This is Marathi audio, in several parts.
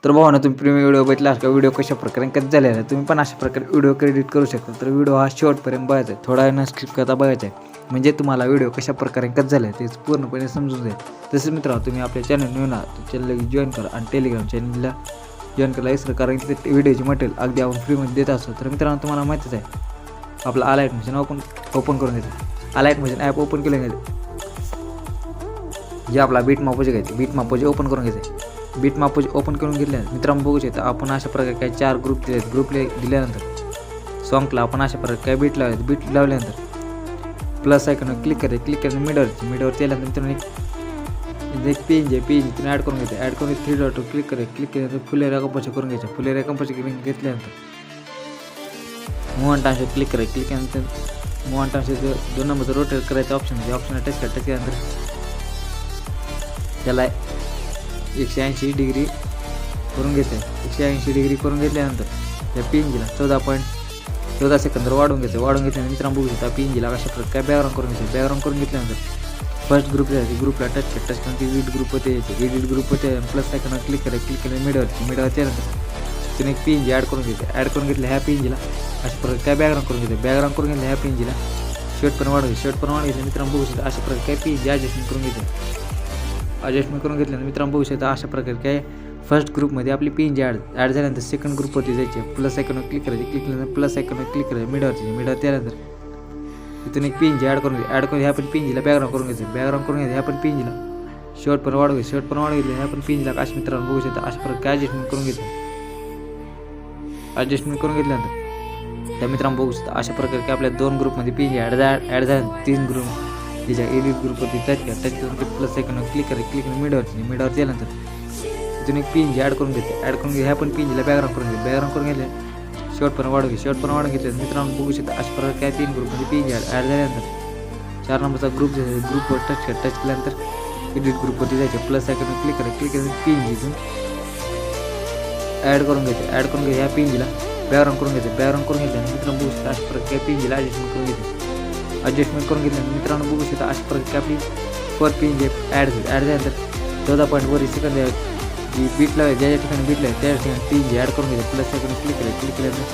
तर भावांनो, तुम्ही प्रीमियम व्हिडिओ बघितला का? व्हिडिओ कशा प्रकारे कट झालेला आहे, तुम्ही पण अशा प्रकारे व्हिडिओ एडिट करू शकता. तर व्हिडिओ हा शेवटपर्यंत बघायचा आहे, थोडा वेळ स्किप करता बघायचा आहे, म्हणजे तुम्हाला व्हिडिओ कशा प्रकारे कट झाला आहे ते पूर्णपणे समजून जाईल. तसेच मित्रांनो, तुम्ही आपल्या चॅनल नवीन आहात चॅनल जॉईन करा आणि टेलिग्राम चॅनलला जॉईन करायला विसरा, कारण की ते व्हिडिओची मटेरियल अगदी आपण फ्रीमध्ये देत असतो. तर मित्रांनो, तुम्हाला माहितीच आहे आपलं अलाइट मशीन ओपन करून घ्यायचं. अलाइट मशीन ॲप ओपन केलं घ्यायचं, जे आपला बीट मापोजे घ्यायचं, बीट मापोजे ओपन करून घ्यायचं. बीट मापोजे ओपन करून घेतल्या मित्रांनो, बघू शकता आपण अशा प्रकारे काही 4 ग्रुप दिले आहेत. ग्रुपला दिल्यानंतर सॉन्गला आपण अशा प्रकारे काय बीट लावले, बीट लावल्यानंतर प्लस आयकॉनवर क्लिक करायचं मिडवरती आल्यानंतर मित्रांनो एक पेज तुम्ही ॲड करून घ्यायचं. ॲड करून 3 डॉटवर क्लिक केल्यानंतर फुलेऱ्या कंपाची करून घ्यायच्या. फुलेऱ्या कंपाची घेतल्यानंतर मूव टांशवर क्लिक केल्यानंतर मूव टांशवर 2 नंबरचं रोटेट करायचं ऑप्शन आहे. ऑप्शनला टच केल्यानंतर त्याला 180 डिग्री करून घ्यायचं. 180 डिग्री करून घेतल्यानंतर त्या पिंजीला 14 सेकंदवर वाढून घ्यायचं. वाढून घेतल्यानंतर मित्रांनो बघू शकता पिंजीला अशा प्रकारे बॅकग्राऊंड करून घ्यायचं. बॅकग्राऊंड करून घेतल्यानंतर फर्स्ट ग्रुप जायचं, ग्रुपला टच करून ती वीड ग्रुप होते यायचे. वीड ग्रुप होते प्लस आयकॉनवर क्लिक केलं मिडवरती आल्यानंतर तिने एक पिंजी ॲड करून घ्यायचं. ॲड करून घेतलं ह्या पिंजीला अशा प्रकारे काय बॅकग्राऊंड करून घ्यायचं. बॅकग्राऊंड करून घेतलं ह्या पिंजीला शर्ट पण वाढवायचं. मित्रांनो बघू शकता अशा प्रकारे काय पिंजी ॲडजस्टमेंट करून घ्यायचं. ॲडजस्टमेंट करून घेतल्यानंतर मित्रांनो बघू शकता अशा प्रकारे काय फर्स्ट ग्रुपमध्ये आपली पिंजी ॲड झाल्यानंतर सेकंड ग्रुपवरती जायचे. प्लस आयकॉनवर क्लिक केल्यानंतर प्लस आयकॉनवर क्लिक करायचं मिडवरती आल्यानंतर इथून एक पिंजी ॲड करून ह्या पण पिंजीला बॅकग्राऊंड करून घ्यायचं. बॅकग्राऊंड करून घ्यायचं ह्या पण पिंजीला शॉर्ट पण वाढवायचं. ह्या पण पिंजीला अशा मित्रांनो बघू शकता अशा प्रकारे ॲडजस्टमेंट करून घ्यायचं. ॲडजस्टमेंट करून घेतल्यानंतर त्या मित्रांनो बघू शकता अशा प्रकारे की आपल्या 2 ग्रुपमध्ये पिंजी ॲड झाल्या. 3 ग्रुप तिच्या एडिट ग्रुपवरती टच करून प्लस आयकॉनवर क्लिक मिडवरती आल्यानंतर इथून एक पिंजी ॲड करून घेते. ह्या पण पिंजीला बॅकग्राऊंड करून घेतले. शॉर्ट पण वाढून घेतले. मित्रांनो बघू शकता अशा प्रकारे काय 3 ग्रुपमध्ये पिंजी ॲड झाल्यानंतर 4 नंबरचा ग्रुपवर टच केल्यानंतर एडिट ग्रुपवरती जायचे. प्लस आयकॉनवर क्लिक करून पिंजी इथून ॲड करून घ्यायचं. ह्या पिंजीला बॅकग्राऊंड करून घेतल्यानंतर मित्रांनो बघू शकता अशा प्रकारे पिंजीला ॲडजस्टमेंट करून घेतल्यानंतर मित्रांनो बघू शकता अशा प्रकारे आपली पिंजी ॲड झाल्यानंतर 14.1 सेकंद जी बीट लावायची, ज्या ठिकाणी बीट लावायची त्या ठिकाणी पिंजी ॲड करून घ्यायची. प्लस आयकॉनवर क्लिक केल्यानंतर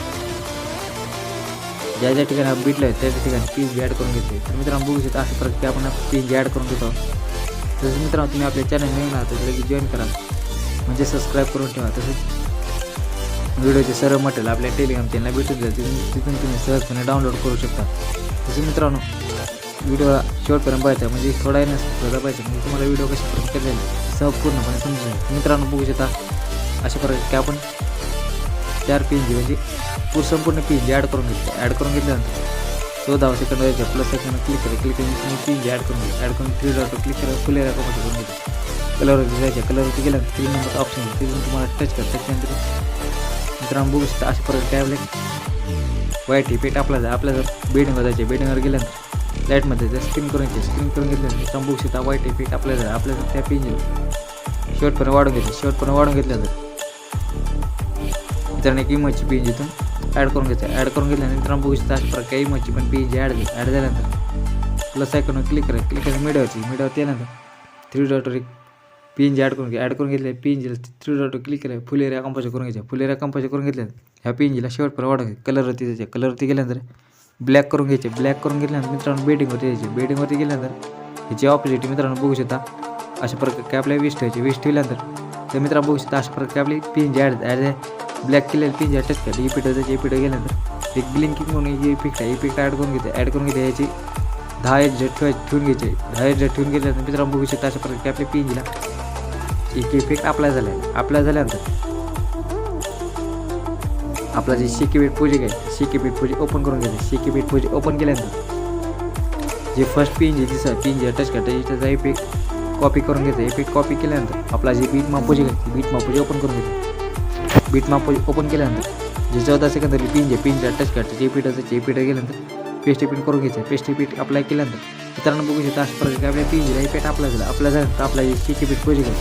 ज्या ठिकाणी बीट लावायची त्या ठिकाणी पिंजी ॲड करून घेते. तर मित्रांनो बघू शकता अशा प्रकारे आपण पिंजी ॲड करून घेतो. तसंच मित्रांनो तुम्ही आपल्या चॅनल नवीन आहात तर लगेच जॉईन करा, म्हणजे सबस्क्राईब करून ठेवा. तसंच व्हिडिओचे सर्व मटेरियल आपल्या टेलिग्राम चॅनलला भेटून जाईल, तिथून तुम्ही सहजपणे डाउनलोड करू शकता. तसं मित्रांनो व्हिडिओला शेवटपर्यंत बघायचा म्हणजे थोडा नसतं पाहिजे, म्हणजे तुम्हाला व्हिडिओ कशा प्रकारे केलेला पूर्णपणे समजेल. मित्रांनो बघू शकता अशा प्रकारे की आपण 4 पिंजी म्हणजे संपूर्ण पिंजी ॲड करून घेतल्यानंतर 14 सेकंद व्हायचं. प्लस आयकॉनवर क्लिक करून पिंजी ॲड करून 3 डॉटवर क्लिक करा फुलेऱ्या कंपाची करून घ्यायचं. कलरवरती जायचं. कलरवरती गेल्यानंतर 3 नंबरचा ऑप्शन आहे तिथून तुम्हाला टच त्याच्यानंतर मित्रांनो बघू शकता अशा प्रकारे टॅबलेट व्हाईट इफेक्ट आपल्या जर बेडिंगवर जायचे. बेडिंगवर गेल्यानंतर लाईटमध्ये स्क्रीन करून घेतल्यानंतर मित्रांनो बघू शकता व्हाईट इफेक्ट आपल्याला त्या पिंजीला शेवटपर्यंत वाढून घेतल्यानंतर मित्रांनो एक इमोची पिंज इथून ॲड करून घेतल्यानंतर मित्रांनो बघू शकता अशा प्रकारे इमोची पण पिंजी ॲड झाल्यानंतर प्लस आयकॉनवर क्लिक करायचं. मिडवरती आल्यानंतर 3 डॉटवर एक पिंजी ॲड करून घेतल्या. पिंजीला 3 डॉटवर क्लिक केलं फुलेऱ्या कंपाची करून घेतल्यानंतर ह्या पिंजीला शेवटपर्यंत वाढवायचं. कलरवरती गेल्यानंतर ब्लॅक करून घेतल्यानंतर मित्रांनो बेडिंगवरती गेल्यानंतर ह्याची ऑपोजिट मित्रांनो बघू शकता अशा प्रकारे आपल्या वेस्ट ठेवल्यानंतर त्या मित्रांनो बघू शकता अशा प्रकारे आपली पिंजी ॲड ब्लॅक केलेली पिंजी टच करते. इपिट गेल्यानंतर एक ब्लिंकिंग म्हणून इफेक्ट ॲड करून घेते. याची 10 एज ठेवून घ्यायचे. 10 एज ठेवून घेतल्यानंतर मित्रांनो बघू शकता अशा प्रकारे आपल्या पिंजीला एक इफेक्ट अप्लाय झाल्यानंतर आपला जे शेकीबीट प्रोजेक्ट आहे शेकीबीट प्रोजेक्ट ओपन करून घ्यायचं. शेकीबीट प्रोजेक्ट ओपन केल्यानंतर जे फर्स्ट पिंजी पिंजी टच करते त्याचा इफेक्ट कॉपी करून घ्यायचं. इफेक्ट कॉपी केल्यानंतर आपला जे बीट माप प्रोजेक्ट आहे बीट माप प्रोजेक्ट ओपन करून घ्यायचं. बीट माप प्रोजेक्ट ओपन केल्यानंतर जे 14 सेकंदली पिंजीला टच करते इफेक्ट गेल्यानंतर पेस्ट इफेक्ट करून घ्यायचं. पेस्ट इफेक्ट अप्लाय केल्यानंतर मित्रांनो बघू शकता अशा प्रकारे आपल्या पिंजीला इफेक्ट अप्लाय झाल्यानंतर आपला जे शेकीबीट प्रोजेक्ट आहे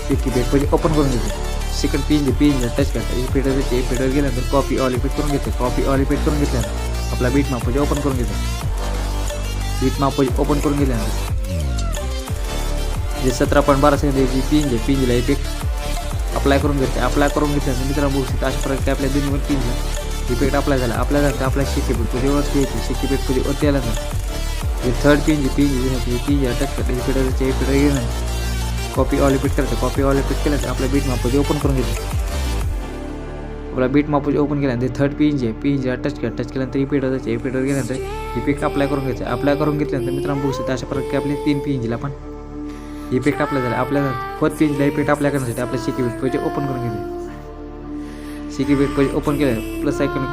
शेकीबीट प्रोजेक्ट ओपन करून घ्यायचं. सेकंड पिंजीला टच करतात इफेक्टवर गेल्यानंतर कॉपी ऑल इफेक्ट करून घेतल्यानंतर आपला बीट माप ओपन करून घेतल्यानंतर जे 17.12 सेकंद पिंजीला इफेक्ट अप्लाय करून घेते. अप्लाय करून घेतल्यानंतर मित्रांनो बघू शकता अशा प्रकारे आपल्या दोन्ही पण पिनला इफेक्ट अप्लाय झाला. अप्लाय झाला तर आपल्या शिक्के पेटमध्ये वरती येते. शिक्के पेटमध्ये वरती आल्यानंतर हे थर्ड पिन पिन टच करते. इफेक्ट घेऊन कॉपी ऑल इफेक्ट करायचं. कॉपी ऑल इफेक्ट केल्यानंतर आपल्या बीट मापोजी ओपन करून घेते. आपला बीट मापोजी ओपन केल्यानंतर थर्ड पिन टच केल्यानंतर इफेक्टवर गेल्यानंतर इफेक्ट अप्लाय करून घ्यायचं. अप्लाय करून घेतल्यानंतर मित्रांनो बघू शकता अशा प्रकारे आपले 3 पिनला पण इफेक्ट अप्लाय झाला. आपल्याला फोर्थ पिनला इफेक्ट अप्लाय करण्यासाठी आपल्या शिकी बीट पेज ओपन करून घ्यायचे. शिकी बीट पेज ओपन केलं प्लस आयकॉन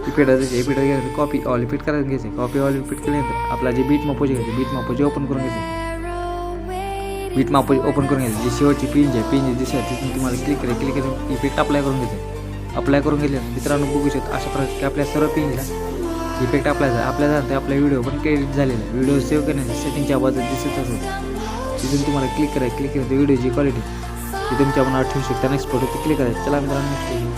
इफेक्ट गेल्यानंतर कॉपी ऑल इफेक्ट करायचं घ्यायचं. कॉपी ऑल इफेक्ट केल्यानंतर आपला जे बीट मापोजी घ्यायचे. बीट मापोजी ओपन करून घ्यायचं. बीट मापोजी ओपन करून घ्यायचं. जी शेवटची पिन दिसते तिथून तुम्हाला क्लिक करून इफेक्ट अप्लाय करून घ्यायचं. अप्लाय करून घेतल्यानंतर मित्रांनो बघू शकता अशा प्रकारे आपल्या सर्व पिनला इफेक्ट अप्लाय झाला. आपला व्हिडिओ पण क्रेडिट झालेला आहे. व्हिडिओ सेव्ह करण्याच्या सेटिंगच्या बाजूला दिसत असेल तिथून तुम्हाला क्लिक करायचं. व्हिडिओची क्वालिटी ती तुमच्या मनावर ठेवू शकता. नेक्स्ट फोटो क्लिक करायचं. चला मित्रांनो